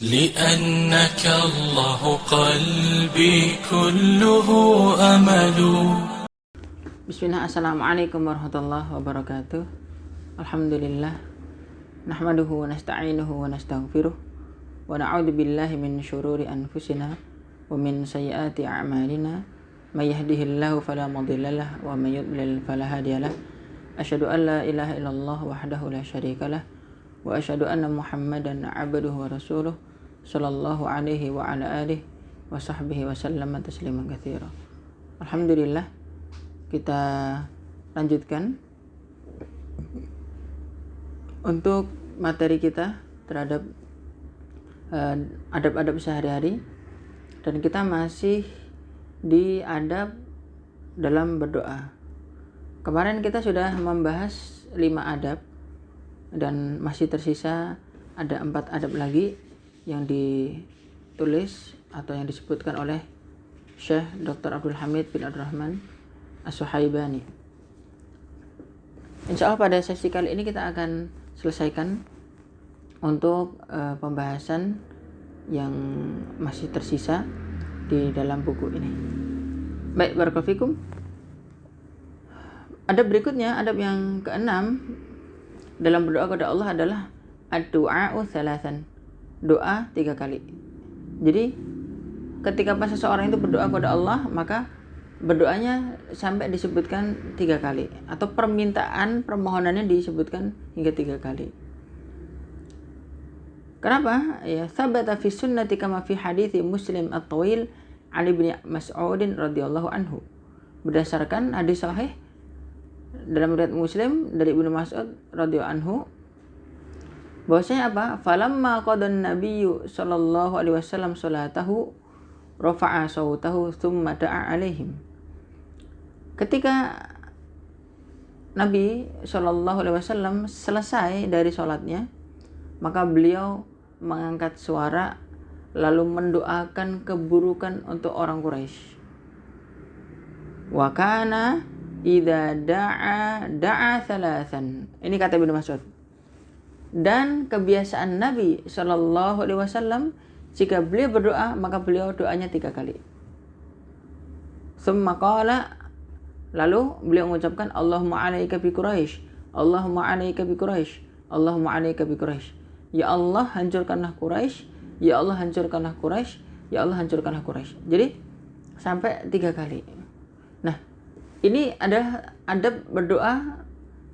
لأنك الله قلبي كله أمل. Bismillah, assalamualaikum warahmatullahi wabarakatuh. Alhamdulillah, nahmaduhu wa nasta'inuhu wa nastaghfiruh wa na'udzu billahi min syururi anfusina wa min sayyiati a'malina. May yahdihillahu fala mudhillalah wa may yudlil fala hadiyalah. Asyhadu an la ilaha illallah wahdahu la syarikalah wa asyhadu anna Muhammadan 'abduhu wa rasuluh sallallahu alaihi wa ala alihi wa sahbihi wa sallama tasliman katsira. Alhamdulillah, kita lanjutkan untuk materi kita terhadap adab-adab sehari-hari, dan kita masih di adab dalam berdoa. Kemarin kita sudah membahas 5 adab dan masih tersisa ada 4 adab lagi yang ditulis atau yang disebutkan oleh Syekh Dr. Abdul Hamid bin Abdul Rahman As-Suhaibani. Insya Allah pada sesi kali ini kita akan selesaikan untuk pembahasan yang masih tersisa di dalam buku ini. Baik, barakallahu fikum. Adab berikutnya, adab yang ke-6 dalam berdoa kepada Allah adalah ad-du'a'u thalathan. Doa 3 kali. Jadi ketika pas seseorang itu berdoa kepada Allah, maka berdoanya sampai disebutkan 3 kali, atau permohonannya disebutkan hingga 3 kali. Kenapa? Ya, thabata fi sunnati kama fi hadithi Muslim at-tawil Ali bin Mas'udin radhiyallahu anhu. Berdasarkan hadis sahih dalam riwayat Muslim dari Ibnu Mas'ud radhiyallahu anhu, bahwasanya apa? Falamma qadan nabiyyu sallallahu alaihi wasallam salatahu rafa'a sautahu thumma da'a alaihim. Ketika Nabi sallallahu alaihi wasallam selesai dari salatnya, maka beliau mengangkat suara lalu mendoakan keburukan untuk orang Quraisy. Wa kana idza da'a thalathan. Ini kata Ibnu Mas'ud. Dan kebiasaan Nabi sallallahu alaihi wasallam, jika beliau berdoa maka beliau doanya 3 kali. Tsumma qala, lalu beliau mengucapkan Allahumma 'alaika bi Quraisy, Allahumma 'alaika bi Quraisy, Allahumma 'alaika bi Quraisy. Ya Allah, hancurkanlah Quraisy, ya Allah, hancurkanlah Quraisy, ya Allah, hancurkanlah Quraisy. Jadi sampai 3 kali. Nah, ini adalah adab berdoa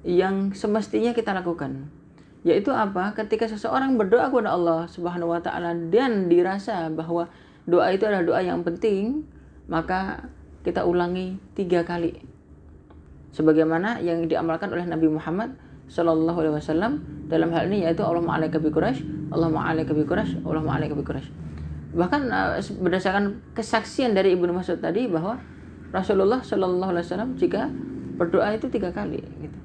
yang semestinya kita lakukan. Yaitu apa? Ketika seseorang berdoa kepada Allah Subhanahu wa taala dan dirasa bahwa doa itu adalah doa yang penting, maka kita ulangi 3 kali. Sebagaimana yang diamalkan oleh Nabi Muhammad sallallahu alaihi wasallam dalam hal ini, yaitu Allahumma 'alaika bi Quraisy, Allahumma 'alaika bi Quraisy, Allahumma 'alaika bi Quraisy. Bahkan berdasarkan kesaksian dari Ibnu Mas'ud tadi bahwa Rasulullah sallallahu alaihi wasallam jika berdoa itu 3 kali gitu.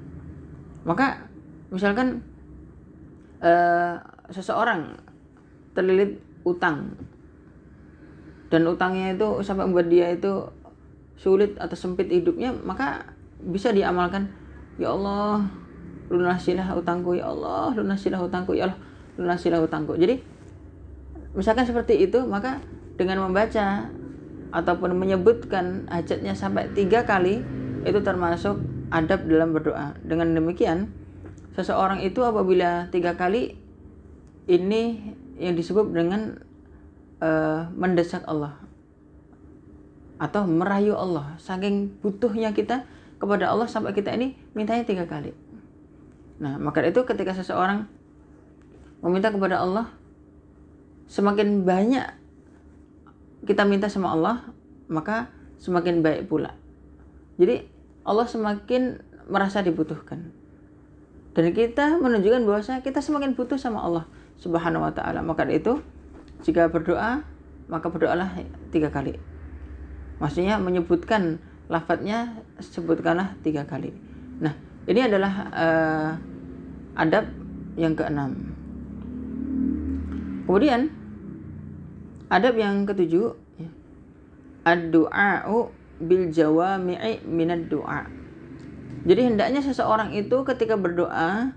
Maka misalkan seseorang terlilit utang dan utangnya itu sampai membuat dia itu sulit atau sempit hidupnya, maka bisa diamalkan, ya Allah, lunasilah utangku, ya Allah, lunasilah utangku, ya Allah, lunasilah utangku. Jadi misalkan seperti itu, maka dengan membaca ataupun menyebutkan hajatnya sampai 3 kali, itu termasuk adab dalam berdoa. Dengan demikian, seseorang itu apabila 3 kali, ini yang disebut dengan mendesak Allah atau merayu Allah. Saking butuhnya kita kepada Allah sampai kita ini mintanya 3 kali. Nah, maka itu ketika seseorang meminta kepada Allah, semakin banyak kita minta sama Allah, maka semakin baik pula. Jadi Allah semakin merasa dibutuhkan. Dan kita menunjukkan bahwa kita semakin butuh sama Allah Subhanahu wa taala. Maka itu jika berdoa, maka berdoalah 3 kali. Maksudnya menyebutkan lafadznya, sebutkanlah 3 kali. Nah, ini adalah adab yang ke-6. Kemudian adab yang ke-7, ad-du'a'u bil jawami'i minad du'a. Jadi hendaknya seseorang itu ketika berdoa,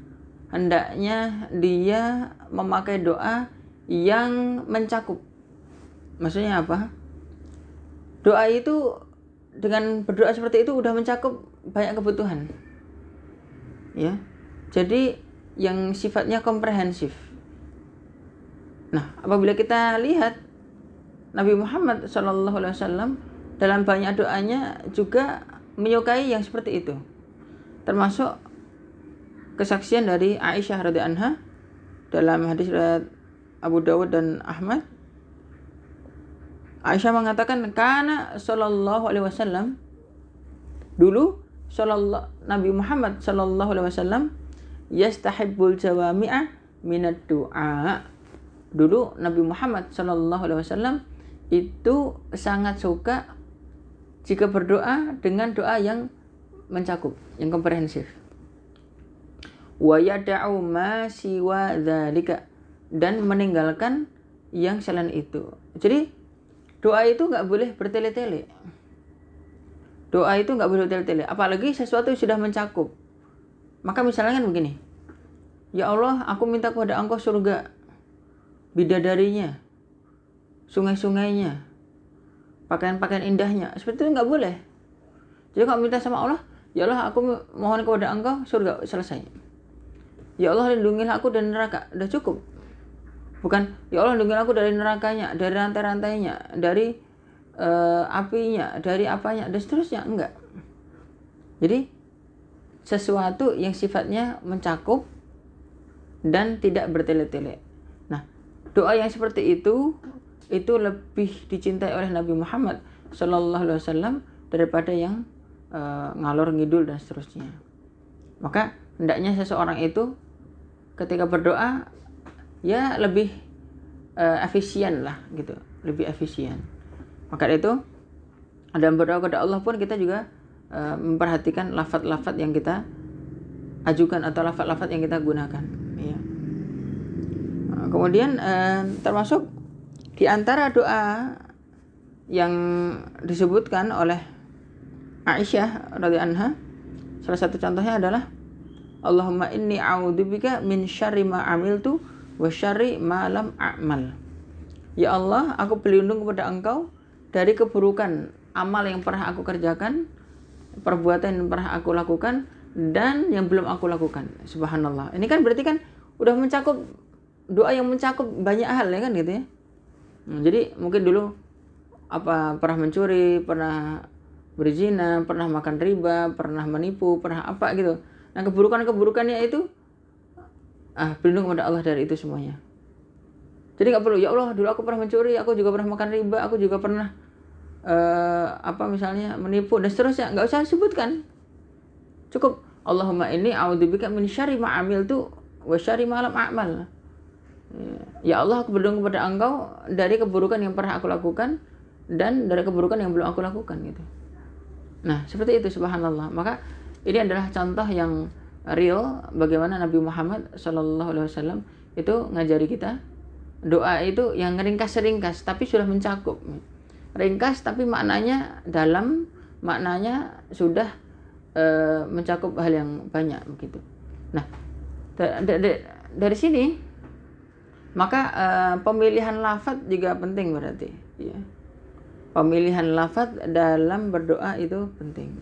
hendaknya dia memakai doa yang mencakup. Maksudnya apa? Doa itu dengan berdoa seperti itu udah mencakup banyak kebutuhan. Ya. Jadi yang sifatnya komprehensif. Nah, apabila kita lihat Nabi Muhammad SAW dalam banyak doanya juga menyukai yang seperti itu. Termasuk kesaksian dari Aisyah radhiyallahu anha dalam hadis riwayat Abu Dawud dan Ahmad. Aisyah mengatakan karena sallallahu alaihi wasallam dulu Nabi Muhammad sallallahu alaihi wasallam yastahibbul jawami'a minad du'a. Dulu Nabi Muhammad sallallahu alaihi wasallam itu sangat suka jika berdoa dengan doa yang mencakup, yang komprehensif. Wa yada'u ma siwa dzalika, dan meninggalkan yang selain itu. Jadi doa itu nggak boleh bertele-tele. Doa itu nggak boleh bertele-tele, apalagi sesuatu yang sudah mencakup. Maka misalnya kan begini, ya Allah, aku minta kepada Engkau surga, bidadarinya, sungai-sungainya, pakaian-pakaian indahnya. Seperti itu nggak boleh. Jadi kalau minta sama Allah, ya Allah, aku mohon kepada Engkau surga, selesai. Ya Allah, lindungilah aku dari neraka, udah cukup. Bukan, ya Allah, lindungilah aku dari nerakanya, dari rantai-rantainya, dari apinya, dari apanya, dan seterusnya. Enggak. Jadi sesuatu yang sifatnya mencakup dan tidak bertele-tele. Nah, doa yang seperti itu lebih dicintai oleh Nabi Muhammad SAW daripada yang ngalor ngidul dan seterusnya. Maka hendaknya seseorang itu ketika berdoa ya lebih efisien lah gitu, lebih efisien. Maka itu dalam berdoa kepada Allah pun kita juga memperhatikan lafaz-lafaz yang kita ajukan atau lafaz-lafaz yang kita gunakan. Ya. Kemudian termasuk di antara doa yang disebutkan oleh Aisyah radhiyallahu anha, salah satu contohnya adalah Allahumma inni a'udzubika min syarri ma amiltu wa syarri ma lam a'mal. Ya Allah, aku berlindung kepada Engkau dari keburukan amal yang pernah aku kerjakan, perbuatan yang pernah aku lakukan, dan yang belum aku lakukan. Subhanallah. Ini kan berarti kan udah mencakup doa yang mencakup banyak hal ya kan gitu ya. Jadi mungkin dulu pernah mencuri, pernah berzina, pernah makan riba, pernah menipu, pernah apa gitu. Nah, keburukannya itu berlindung kepada Allah dari itu semuanya. Jadi nggak perlu, ya Allah, dulu aku pernah mencuri, aku juga pernah makan riba, aku juga pernah misalnya menipu dan seterusnya, nggak usah sebutkan. Cukup Allahumma inni a'udzubika min syarri ma amiltu wa syarri ma lam a'mal. Ya Allah, aku berlindung kepada Engkau dari keburukan yang pernah aku lakukan dan dari keburukan yang belum aku lakukan gitu. Nah, seperti itu, subhanallah. Maka ini adalah contoh yang real bagaimana Nabi Muhammad SAW itu ngajari kita doa itu yang ringkas tapi sudah mencakup. Ringkas tapi maknanya dalam, maknanya sudah mencakup hal yang banyak begitu. Nah, dari sini maka pemilihan lafaz juga penting berarti ya. Pemilihan lafaz dalam berdoa itu penting.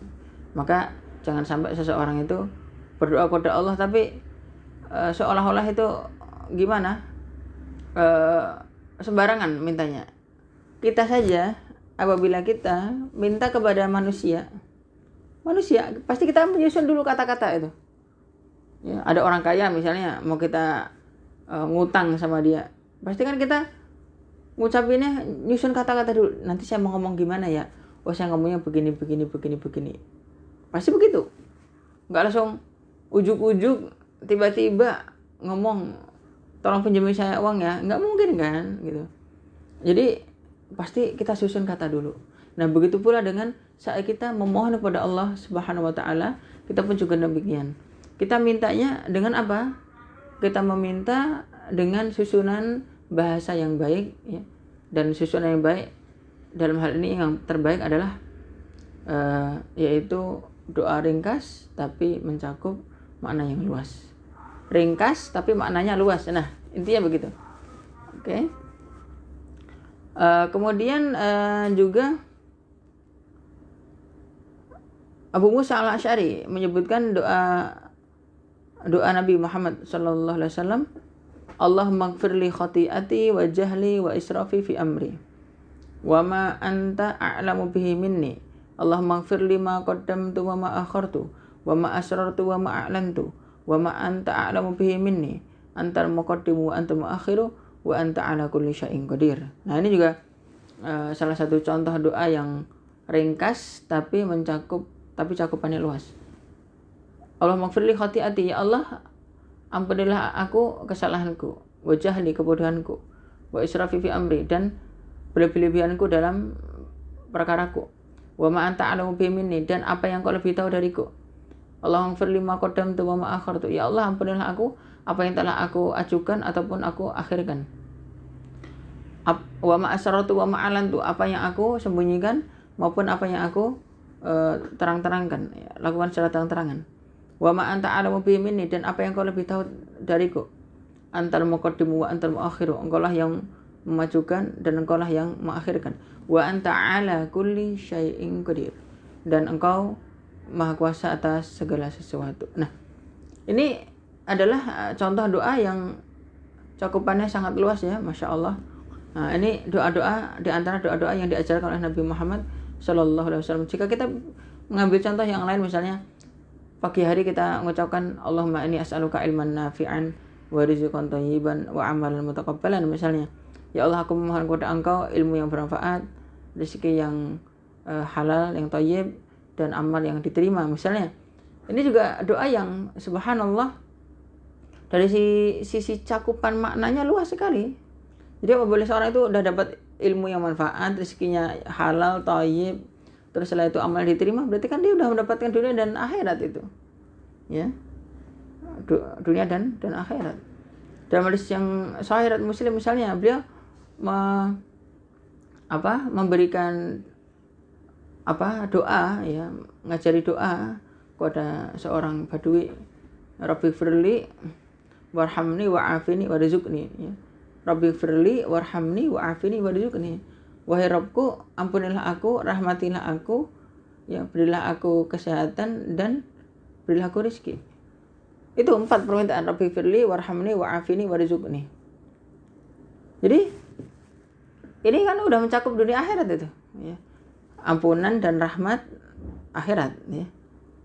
Maka jangan sampai seseorang itu berdoa kepada Allah tapi seolah-olah itu gimana? Sembarangan mintanya. Kita saja apabila kita minta kepada manusia pasti kita menyusun dulu kata-kata itu. Ya, ada orang kaya misalnya mau kita ngutang sama dia, pasti kan kita ngucapinnya nyusun kata-kata dulu. Nanti saya mau ngomong gimana ya? Oh, saya ngomongnya begini. Pasti begitu. Nggak langsung ujuk-ujuk tiba-tiba ngomong tolong pinjemin saya uang ya, nggak mungkin kan gitu. Jadi pasti kita susun kata dulu. Nah, begitu pula dengan saat kita memohon kepada Allah Subhanahu wa taala, kita pun juga demikian. Kita mintanya dengan apa? Kita meminta dengan susunan bahasa yang baik ya. Dan susunan yang baik dalam hal ini yang terbaik adalah yaitu doa ringkas tapi mencakup makna yang luas. Ringkas tapi maknanya luas. Nah, intinya begitu. Oke. Kemudian juga Abu Musa al-Asy'ari menyebutkan doa Nabi Muhammad sallallahu alaihi wasallam, Allahumma ighfirli khati'ati wa jahli wa israfi fi amri wa ma anta a'lamu bihi minni, Allahumma ighfirli ma qaddamtu wa ma akhartu wa ma asrartu wa ma a'lantu wa ma anta a'lamu bihi minni, antal muqaddimu wa antal muakhiru wa anta ala kulli syai'in qadir. Nah, ini juga salah satu contoh doa yang ringkas tapi cakupannya luas. Allahumma ighfirli khati'ati, ya Allah ampunilah aku kesalahanku, wa jahli kebodohanku, wa israfi fi amri dan berlebihanku dalam perkaraku, wa ma anta a'lamu bihi minni dan apa yang kau lebih tahu dariku. Allahumma ighfirli ma qaddamtu wa ma akhartu, ya Allah ampunilah aku apa yang telah aku ajukan ataupun aku akhirkan. Wa ma asrartu wa ma a'lantu, apa yang aku sembunyikan maupun apa yang aku terang-terangkan, lakukan secara terang-terangan. Wa ma anta a'lamu bihi minni dan apa yang kau lebih tahu dariku. Antal muqaddimu wa antal muakhiru, engkau lah yang memajukan dan engkau lah yang mengakhirkan. Wa anta ala kulli syai'in qadir, dan engkau maha kuasa atas segala sesuatu. Nah, ini adalah contoh doa yang cakupannya sangat luas ya, Masya Allah. Nah, ini doa-doa di antara doa-doa yang diajarkan oleh Nabi Muhammad Sallallahu Alaihi Wasallam. Jika kita mengambil contoh yang lain, misalnya pagi hari kita mengucapkan Allahumma inni as'aluka ilman nafi'an wa rizqan thayyiban wa amalan mutaqabbalan, misalnya, ya Allah aku memohon kepada engkau ilmu yang bermanfaat, rezeki yang halal, yang thayyib, dan amal yang diterima, misalnya. Ini juga doa yang subhanallah dari sisi cakupan maknanya luas sekali. Jadi apabila seorang itu udah dapat ilmu yang manfaat, rezekinya halal, thayyib, terus setelah itu amal diterima, berarti kan dia udah mendapatkan dunia dan akhirat itu. Ya. Dunia dan akhirat. Dalam hadis yang sahih riwayat Muslim misalnya, beliau memberikan doa, ya, ngajari doa kepada seorang badui, Rabbi firli warhamni wa'afini warizukni, ya. Rabbi firli warhamni wa'afini warizukni, wahai Rabbku ampunilah aku, rahmatilah aku, ya, berilah aku kesehatan dan berilah aku rezeki. Itu 4 permintaan, Rabbi firli warhamni wa'afini warizukni. Jadi ini kan udah mencakup dunia akhirat itu, ya. Ampunan dan rahmat akhirat, ya.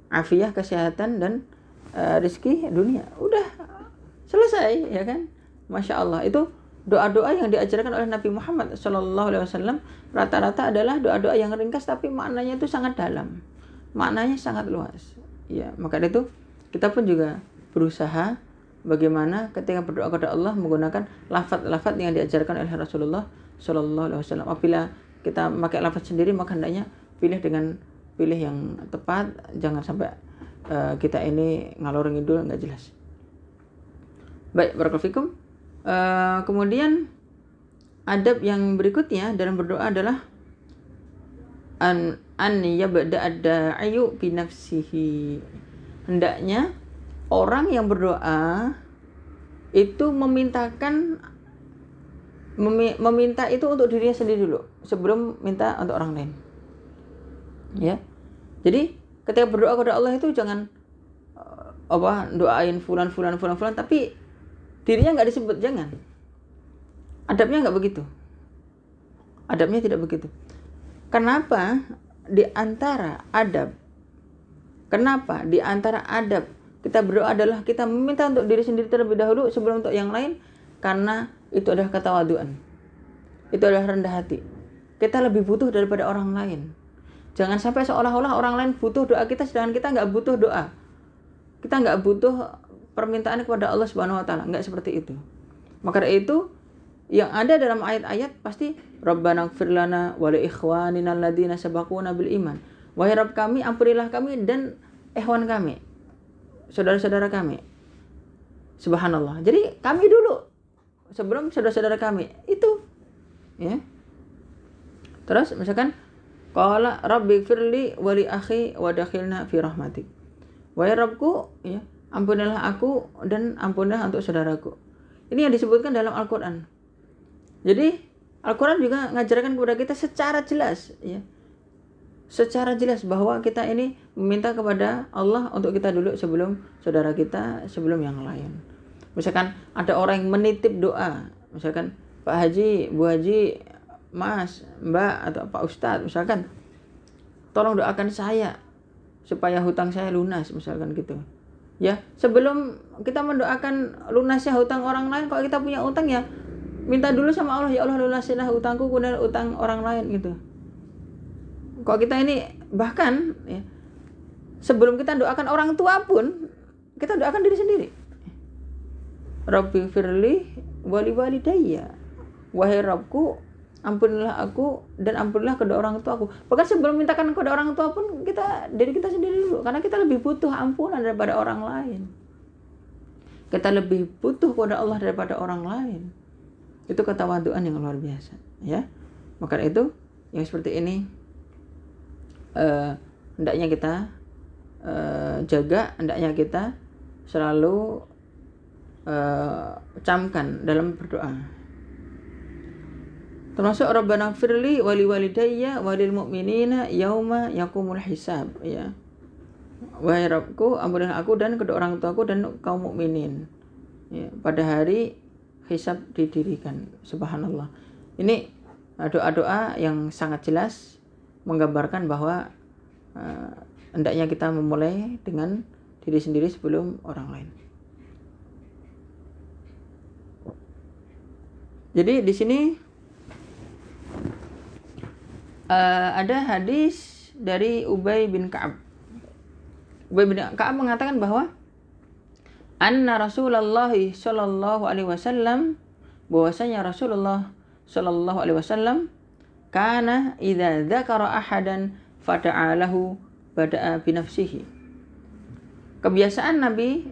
Afiah kesehatan dan rezeki dunia. Udah selesai, ya kan? Masya Allah. Itu doa-doa yang diajarkan oleh Nabi Muhammad SAW rata-rata adalah doa-doa yang ringkas tapi maknanya itu sangat dalam, maknanya sangat luas. Ya, maka itu kita pun juga berusaha bagaimana ketika berdoa kepada Allah menggunakan lafaz-lafaz yang diajarkan oleh Rasulullah SAW. Apabila kita pakai lafaz sendiri, maka hendaknya pilih yang tepat, jangan sampai kita ini ngalor ngidul nggak jelas. Baik, barakallahu fikum. Kemudian adab yang berikutnya dalam berdoa adalah an yabda ad-da'iyu bi nafsihi. Hendaknya orang yang berdoa itu meminta itu untuk dirinya sendiri dulu sebelum minta untuk orang lain. Ya. Jadi ketika berdoa kepada Allah itu jangan doain fulan tapi dirinya nggak disebut, jangan. Adabnya nggak begitu. Adabnya tidak begitu. Kenapa di antara adab kita berdoa adalah kita meminta untuk diri sendiri terlebih dahulu sebelum untuk yang lain? Karena itu adalah ketawaduan. Itu adalah rendah hati. Kita lebih butuh daripada orang lain. Jangan sampai seolah-olah orang lain butuh doa kita sedangkan kita nggak butuh doa. Kita nggak butuh permintaan kepada Allah Subhanahu wa taala, enggak seperti itu. Maka dari itu yang ada dalam ayat-ayat pasti Rabbana ighfir lana wa li ikhwanina alladziina sabaquna bil iman. Wahai Rabb kami, ampunilah kami dan ikhwan kami, saudara-saudara kami. Subhanallah. Jadi kami dulu sebelum saudara-saudara kami. Itu ya. Terus misalkan qala rabbi ighfirli wa li akhi wa dakhilna fi rahmatik. Wahai Rabbku, ya, ampunilah aku dan ampunilah untuk saudaraku. Ini yang disebutkan dalam Al-Quran. Jadi Al-Quran juga ngajarkan kepada kita secara jelas, ya, secara jelas bahwa kita ini meminta kepada Allah untuk kita dulu sebelum saudara kita, sebelum yang lain. Misalkan ada orang yang menitip doa, misalkan Pak Haji, Bu Haji, Mas, Mbak, atau Pak Ustadz, misalkan tolong doakan saya supaya hutang saya lunas, misalkan gitu. Ya, sebelum kita mendoakan lunasnya hutang orang lain, kalau kita punya utang ya minta dulu sama Allah, ya Allah lunasilah hutangku, kemudian utang orang lain gitu. Kalau kita ini bahkan ya, sebelum kita doakan orang tua pun kita doakan diri sendiri. Rabbi firli wali walidayya, wahai Rabbku ampunilah aku dan ampunilah kedua orang tua aku. Bahkan sebelum mintakan kepada orang tua pun diri kita sendiri dulu, karena kita lebih butuh ampunan daripada orang lain. Kita lebih butuh kepada Allah daripada orang lain. Itu ketawaduan yang luar biasa, ya. Maka itu yang seperti ini hendaknya kita jaga, hendaknya kita selalu camkan dalam berdoa. Termasuk Rabbana firli wali walidayya walil mu'minina yauma yaqumul hisab, ya. Wahai Rabbku, ampunilah aku dan kedua orang tuaku dan kaum mukminin, ya, pada hari hisab didirikan. Subhanallah. Ini doa-doa yang sangat jelas menggambarkan bahwa hendaknya kita memulai dengan diri sendiri sebelum orang lain. Jadi di sini ada hadis dari Ubay bin Ka'ab. Ubay bin Ka'ab mengatakan bahwa anna Rasulullah sallallahu alaihi wasallam, bahwasanya Rasulullah sallallahu alaihi wasallam kana idza dzakara ahadan fada'a lahu bada'a bi nafsihi. Kebiasaan Nabi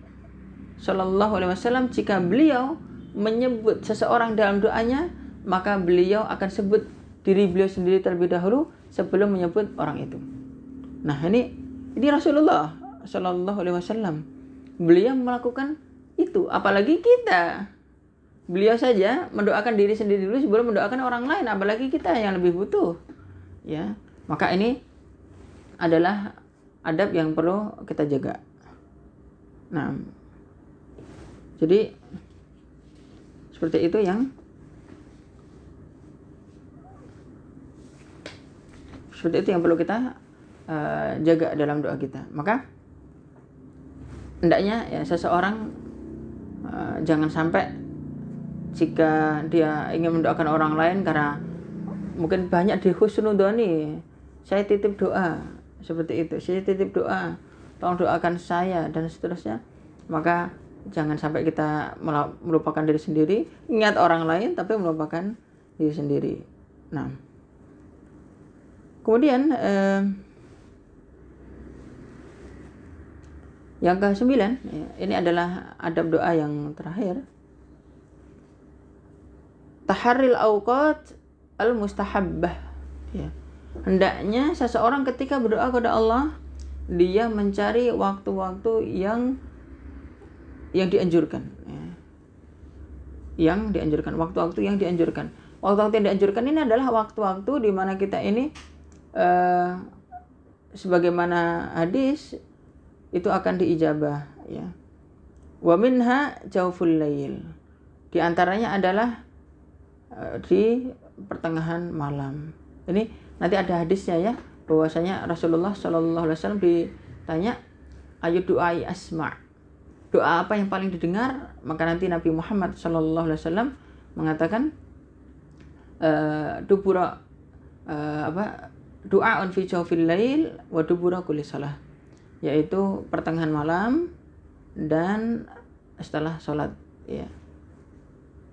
sallallahu alaihi wasallam, jika beliau menyebut seseorang dalam doanya, maka beliau akan sebut diri beliau sendiri terlebih dahulu sebelum menyebut orang itu. Nah, ini Rasulullah sallallahu alaihi wasallam. Beliau melakukan itu, apalagi kita. Beliau saja mendoakan diri sendiri dulu sebelum mendoakan orang lain, apalagi kita yang lebih butuh. Ya, maka ini adalah adab yang perlu kita jaga. Nah, jadi seperti itu yang perlu kita jaga dalam doa kita. Maka hendaknya ya seseorang jangan sampai jika dia ingin mendoakan orang lain karena mungkin banyak di husnudoni, saya titip doa seperti itu, saya titip doa, tolong doakan saya dan seterusnya, maka jangan sampai kita melupakan diri sendiri, ingat orang lain tapi melupakan diri sendiri. Nah, kemudian yang ke-9, ya, ini adalah adab doa yang terakhir. Taharril awqat al-mustahabbah, ya. Hendaknya seseorang ketika berdoa kepada Allah, dia mencari waktu-waktu yang dianjurkan, ya. Yang dianjurkan, waktu-waktu yang dianjurkan. Waktu-waktu yang dianjurkan ini adalah waktu-waktu di mana kita ini sebagaimana hadis itu akan diijabah, ya. Wa minha jauful lail. Di antaranya adalah di pertengahan malam. Ini nanti ada hadisnya, ya, bahwasanya Rasulullah sallallahu alaihi wasallam ditanya, ayu du'ai asma'. Doa apa yang paling didengar? Maka nanti Nabi Muhammad sallallahu alaihi wasallam mengatakan du'aun fi jawfil lail wa dubura kulli salah, yaitu pertengahan malam dan setelah salat, ya.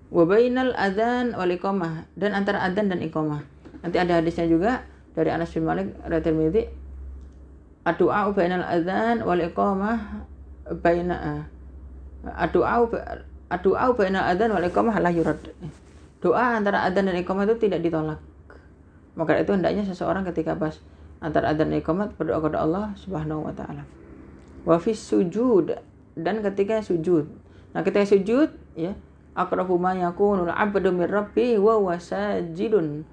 Wa bainal adzan wal iqamah, dan antara adzan dan iqamah. Nanti ada hadisnya juga dari Anas bin Malik riwayat Tirmidzi, ad-du'a bainal adzan wal iqamah ad-du'a bainal adzan wal iqamah la yurad. Doa antara adzan dan iqamah itu tidak ditolak. Maka itu hendaknya seseorang ketika pas antara adzan dan iqamah berdoa kepada Allah Subhanahu wa taala. Wa fis sujud, dan ketika sujud. Nah, ketika sujud, ya, aqrabu ma yakunul 'abdu min rabbih wa huwa sajidun.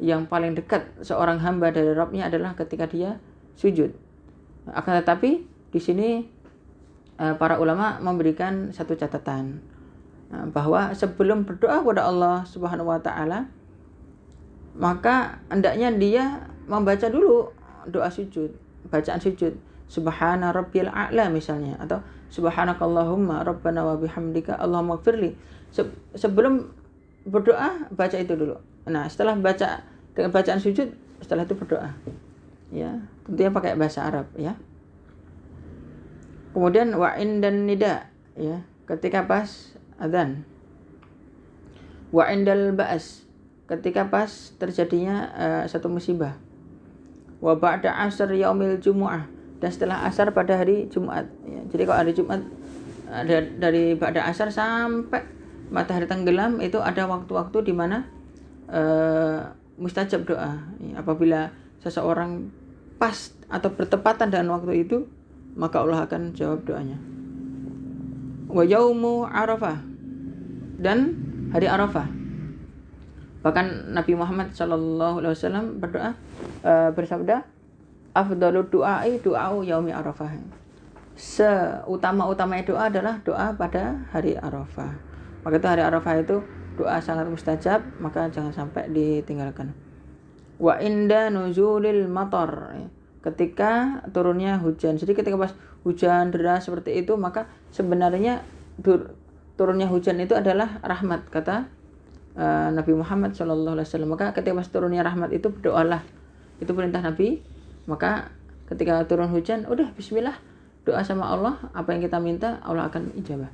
Yang paling dekat seorang hamba dari Rabb-nya adalah ketika dia sujud. Akan tetapi di sini para ulama memberikan satu catatan bahwa sebelum berdoa kepada Allah Subhanahu wa taala, maka hendaknya dia membaca dulu doa sujud, bacaan sujud. Subhana rabbiyal a'la misalnya, atau subhanakallahumma rabbana wa bihamdika allahumma ighfirli. Sebelum berdoa baca itu dulu. Nah, setelah baca dengan bacaan sujud, setelah itu berdoa. Ya, tentunya pakai bahasa Arab ya. Kemudian wa indan nida ya, ketika pas adzan. Wa indal ba'as, ketika pas terjadinya satu musibah. Wa ba'da asr yaumil jumu'ah, dan setelah asar pada hari Jumat ya. Jadi kalau hari Jumat dari ba'da asar sampai matahari tenggelam itu ada waktu-waktu di mana mustajab doa ya. Apabila seseorang pas atau bertepatan dengan waktu itu, maka Allah akan jawab doanya. Wa yaumu Arafah, dan hari Arafah. Bahkan Nabi Muhammad SAW berdoa bersabda, afdalu du'ai du'au yaumi Arafah. Seutama-utamanya doa adalah doa pada hari Arafah. Maka itu hari Arafah itu doa sangat mustajab, maka jangan sampai ditinggalkan. Wa inda nuzulil matar, ketika turunnya hujan. Jadi ketika pas hujan deras seperti itu, maka sebenarnya turunnya hujan itu adalah rahmat, kata Nabi Muhammad SAW. Maka ketika pas turunnya rahmat itu berdoalah, itu perintah Nabi. Maka ketika turun hujan, udah bismillah, doa sama Allah, apa yang kita minta Allah akan ijabah.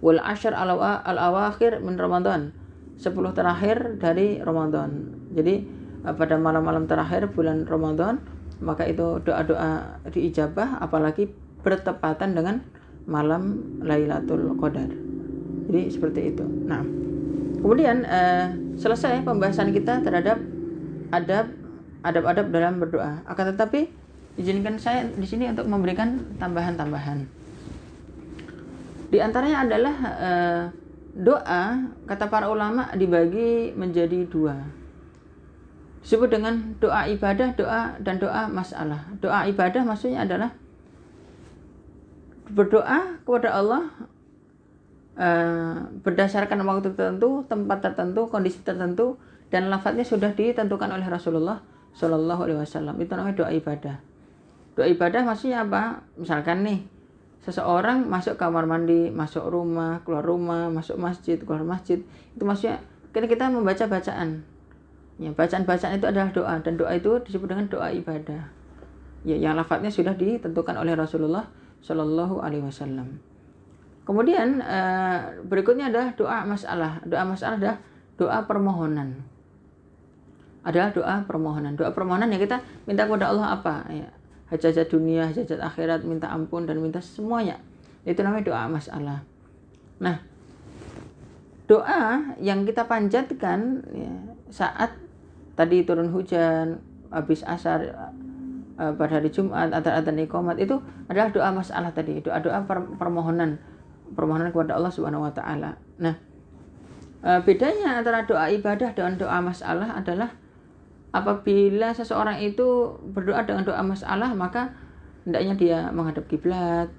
Wal ashar al-awakhir min Ramadan, 10 terakhir dari Ramadan. Jadi pada malam-malam terakhir bulan Ramadan, maka itu doa-doa diijabah, apalagi bertepatan dengan malam Lailatul Qadar. Jadi seperti itu. Nah, kemudian selesai pembahasan kita terhadap adab-adab dalam berdoa. Akan tetapi izinkan saya di sini untuk memberikan tambahan-tambahan. Di antaranya adalah doa, kata para ulama dibagi menjadi 2. Disebut dengan doa ibadah, dan doa masalah. Doa ibadah maksudnya adalah berdoa kepada Allah berdasarkan waktu tertentu, tempat tertentu, kondisi tertentu, dan lafadznya sudah ditentukan oleh Rasulullah Shallallahu Alaihi Wasallam. Itu namanya doa ibadah. Doa ibadah maksudnya apa? Misalkan nih, seseorang masuk kamar mandi, masuk rumah, keluar rumah, masuk masjid, keluar masjid. Itu maksudnya kita membaca bacaan. Ya, bacaan-bacaan itu adalah doa, dan doa itu disebut dengan doa ibadah. Ya, yang lafadznya sudah ditentukan oleh Rasulullah Shallallahu Alaihi Wasallam. Kemudian berikutnya adalah doa masalah. Doa masalah adalah doa permohonan. Adalah doa permohonan. Doa permohonan yang kita minta kepada Allah apa? Ya, hajat dunia, hajat akhirat, minta ampun dan minta semuanya. Itu namanya doa masalah. Nah, doa yang kita panjatkan ya, saat tadi turun hujan, habis asar, pada hari Jumat, adzan iqamat, itu adalah doa masalah tadi, doa-doa permohonan kepada Allah Subhanahu wa taala. Nah, bedanya antara doa ibadah dan doa masalah adalah apabila seseorang itu berdoa dengan doa masalah, maka hendaknya dia menghadap kiblat,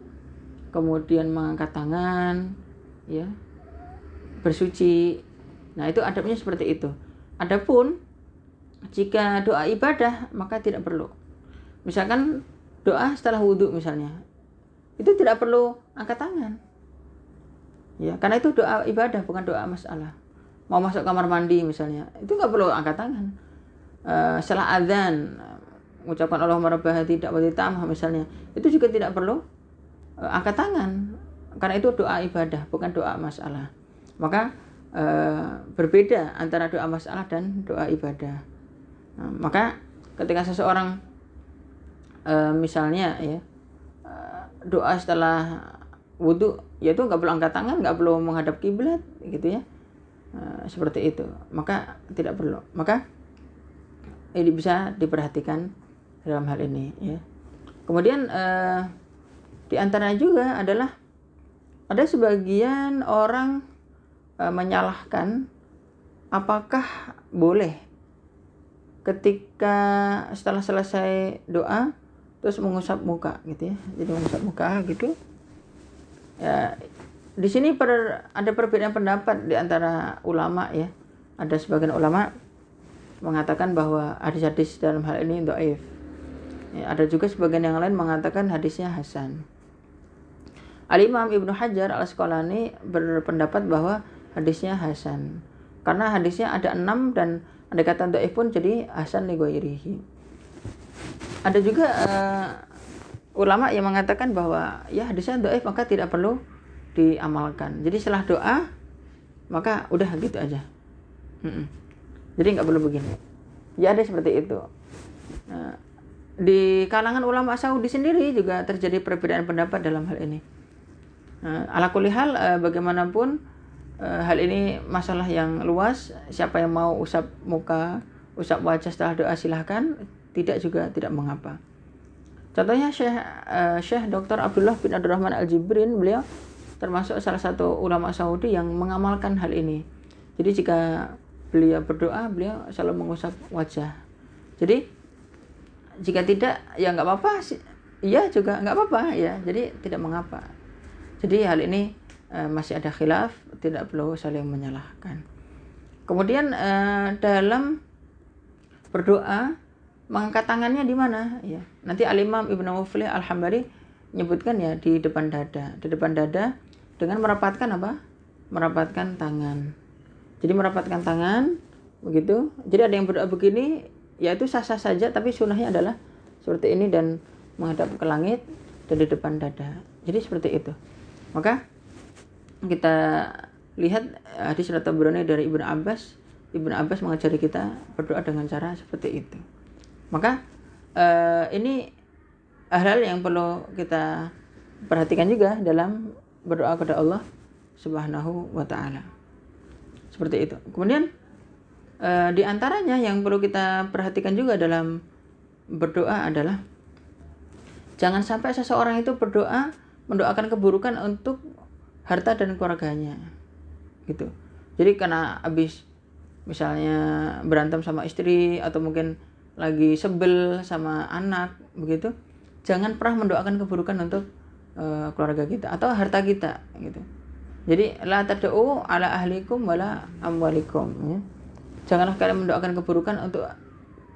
kemudian mengangkat tangan, ya, bersuci. Nah, itu adabnya seperti itu. Adapun jika doa ibadah, maka tidak perlu. Misalkan doa setelah wudhu misalnya, itu tidak perlu angkat tangan. Ya, karena itu doa ibadah, bukan doa masalah. Mau masuk kamar mandi misalnya, itu nggak perlu angkat tangan. Setelah adzan, mengucapkan Allahumma rabb hadhihi da'wati tammah misalnya, itu juga tidak perlu angkat tangan, karena itu doa ibadah, bukan doa masalah. Maka berbeda antara doa masalah dan doa ibadah. Nah, maka ketika seseorang misalnya ya doa setelah wudhu, yaitu nggak perlu angkat tangan, nggak perlu menghadap kiblat, gitu ya, seperti itu, maka tidak perlu. Maka ini bisa diperhatikan dalam hal ini ya. Kemudian di antaranya juga adalah ada sebagian orang menyalahkan apakah boleh ketika setelah selesai doa terus mengusap muka gitu ya. Jadi mengusap muka gitu. Ya, di sini ada perbedaan pendapat di antara ulama ya. Ada sebagian ulama mengatakan bahwa hadis-hadis dalam hal ini dhaif. Ya, ada juga sebagian yang lain mengatakan hadisnya hasan. Al-Imam Ibnu Hajar Al-Asqalani berpendapat bahwa hadisnya hasan. Karena hadisnya ada 6 dan ada kata dhaif pun jadi hasan li ghairihi. Ada juga ulama yang mengatakan bahwa ya hadisnya dhaif maka tidak perlu diamalkan. Jadi setelah doa maka udah gitu aja. Jadi nggak perlu begini. Ya ada seperti itu. Di kalangan ulama Saudi sendiri juga terjadi perbedaan pendapat dalam hal ini. Ala kulli hal, bagaimanapun hal ini masalah yang luas. Siapa yang mau usap muka, usap wajah setelah doa silahkan. Tidak juga tidak mengapa. Contohnya Syekh Dr. Abdullah bin Abdurrahman Al-Jibrin, beliau termasuk salah satu ulama Saudi yang mengamalkan hal ini. Jadi jika beliau berdoa, beliau selalu mengusap wajah. Jadi jika tidak ya nggak apa-apa, iya juga nggak apa-apa ya. Jadi tidak mengapa. Jadi hal ini masih ada khilaf, tidak perlu saling menyalahkan. Kemudian dalam berdoa mengangkat tangannya di mana ya. Nanti Al-Imam Ibnu Muflih Al-Hambali menyebutkan ya di depan dada. Di depan dada dengan merapatkan apa? Merapatkan tangan. Jadi merapatkan tangan begitu. Jadi ada yang berdoa begini, yaitu sah-sah saja, tapi sunnahnya adalah seperti ini dan menghadap ke langit dan di depan dada. Jadi seperti itu. Maka kita lihat hadis riwayat Tabrani dari Ibnu Abbas. Ibnu Abbas mengajari kita berdoa dengan cara seperti itu. Maka ini hal-hal yang perlu kita perhatikan juga dalam berdoa kepada Allah Subhanahu wa taala. Seperti itu. Kemudian di antaranya yang perlu kita perhatikan juga dalam berdoa adalah jangan sampai seseorang itu berdoa mendoakan keburukan untuk harta dan keluarganya. Gitu. Jadi karena habis misalnya berantem sama istri atau mungkin lagi sebel sama anak begitu, jangan pernah mendoakan keburukan untuk keluarga kita atau harta kita gitu. Jadi la tad'u ala ahlikum wala amwalikum ya. Janganlah kalian mendoakan keburukan untuk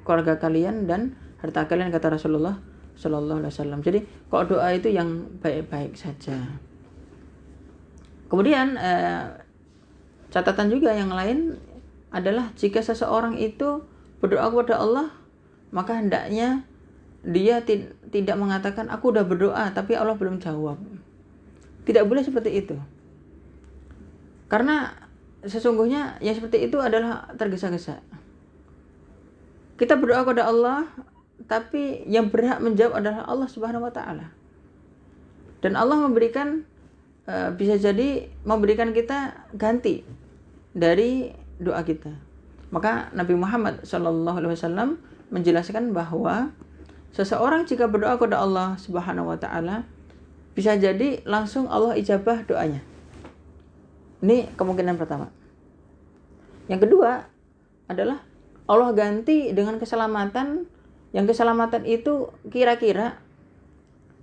keluarga kalian dan harta kalian, kata Rasulullah sallallahu alaihi wasallam. Jadi kalau doa itu yang baik-baik saja. Kemudian catatan juga yang lain adalah jika seseorang itu berdoa kepada Allah, maka hendaknya dia tidak mengatakan aku udah berdoa tapi Allah belum jawab. Tidak boleh seperti itu. Karena sesungguhnya yang seperti itu adalah tergesa-gesa. Kita berdoa kepada Allah, tapi yang berhak menjawab adalah Allah Subhanahu wa taala. Dan Allah memberikan bisa jadi memberikan kita ganti dari doa kita. Maka Nabi Muhammad SAW menjelaskan bahwa seseorang jika berdoa kepada Allah Subhanahu wa taala bisa jadi langsung Allah ijabah doanya. Ini kemungkinan pertama. Yang kedua adalah Allah ganti dengan keselamatan, yang keselamatan itu kira-kira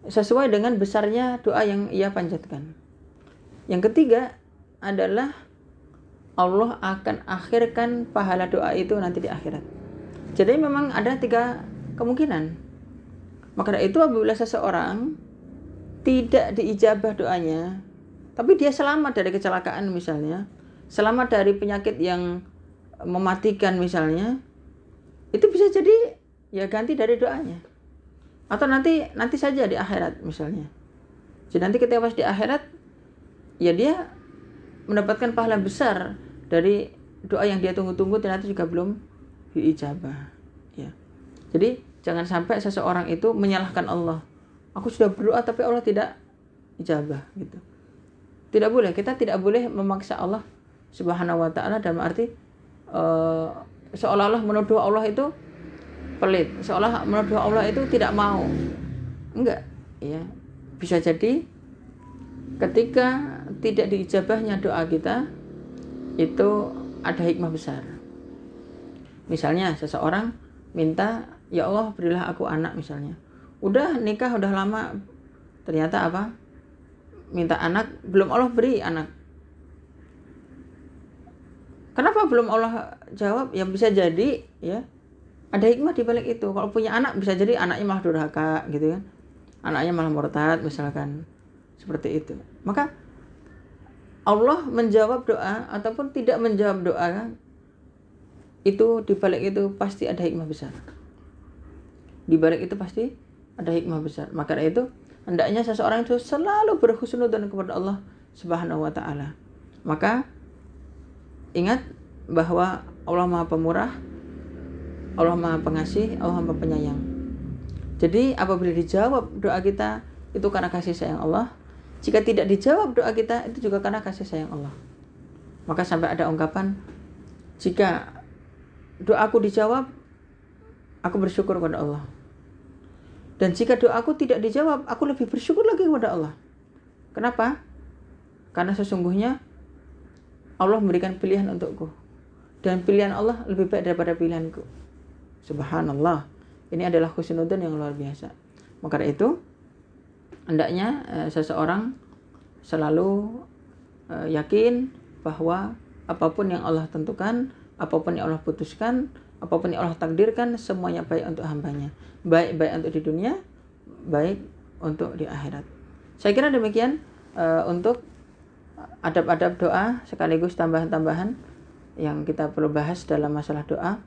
sesuai dengan besarnya doa yang ia panjatkan. Yang ketiga adalah Allah akan akhirkan pahala doa itu nanti di akhirat. Jadi memang ada 3 kemungkinan. Maka dari itu apabila seseorang tidak diijabah doanya, tapi dia selamat dari kecelakaan misalnya, selamat dari penyakit yang mematikan misalnya, itu bisa jadi ya ganti dari doanya. Atau nanti saja di akhirat misalnya. Jadi nanti ketika pas di akhirat, ya dia mendapatkan pahala besar dari doa yang dia tunggu-tunggu ternyata juga belum diijabah. Ya. Jadi jangan sampai seseorang itu menyalahkan Allah. Aku sudah berdoa tapi Allah tidak ijabah gitu. Tidak boleh, kita tidak boleh memaksa Allah Subhanahu wa taala dalam arti seolah-olah menuduh Allah itu pelit, seolah menuduh Allah itu tidak mau. Enggak, ya. Bisa jadi ketika tidak diijabahnya doa kita, itu ada hikmah besar. Misalnya seseorang minta, ya Allah berilah aku anak misalnya. Udah nikah udah lama, ternyata apa? Minta anak, belum Allah beri anak. Kenapa belum Allah jawab? Ya bisa jadi ya ada hikmah di balik itu. Kalau punya anak bisa jadi anaknya malah durhaka gitu kan. Anaknya malah murtad misalkan. Seperti itu. Maka Allah menjawab doa ataupun tidak menjawab doa, itu di balik itu pasti ada hikmah besar. Di balik itu pasti ada hikmah besar. Maka dari itu hendaknya seseorang itu selalu berhusnudzon kepada Allah Subhanahu wa taala. Maka ingat bahwa Allah Maha Pemurah, Allah Maha Pengasih, Allah Maha Penyayang. Jadi apabila dijawab doa kita itu karena kasih sayang Allah. Jika tidak dijawab doa kita itu juga karena kasih sayang Allah. Maka sampai ada ungkapan, jika doaku dijawab, aku bersyukur kepada Allah. Dan jika doaku tidak dijawab, aku lebih bersyukur lagi kepada Allah. Kenapa? Karena sesungguhnya Allah memberikan pilihan untukku. Dan pilihan Allah lebih baik daripada pilihanku. Subhanallah. Ini adalah husnudzon yang luar biasa. Maka dari itu, hendaknya seseorang selalu yakin bahwa apapun yang Allah tentukan, apapun yang Allah putuskan, apapun yang Allah takdirkan, semuanya baik untuk hambanya. Baik untuk di dunia, baik untuk di akhirat. Saya kira demikian untuk adab-adab doa sekaligus tambahan-tambahan yang kita perlu bahas dalam masalah doa.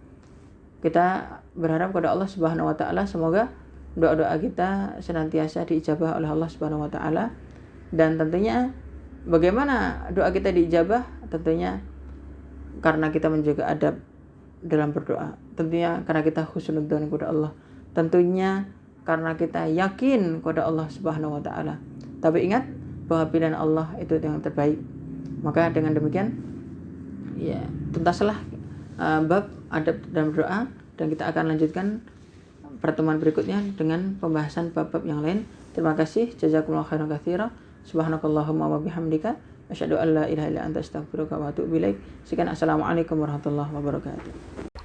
Kita berharap kepada Allah Subhanahu wa taala semoga doa-doa kita senantiasa diijabah oleh Allah Subhanahu wa taala. Dan tentunya bagaimana doa kita diijabah? Tentunya karena kita menjaga adab dalam berdoa. Tentunya karena kita husnudzon kepada Allah. Tentunya karena kita yakin kepada Allah Subhanahu wa taala. Tapi ingat bahwa pilihan Allah itu yang terbaik. Maka dengan demikian ya tuntaslah bab adab dalam berdoa, dan kita akan lanjutkan pertemuan berikutnya dengan pembahasan bab-bab yang lain. Terima kasih. Jazakumullahu khairan katsira. Subhanakallahumma wa bihamdika asyhadu an la ilaha illa anta astaghfiruka wa atubu ilaik. Sekian, assalamualaikum warahmatullahi wabarakatuh.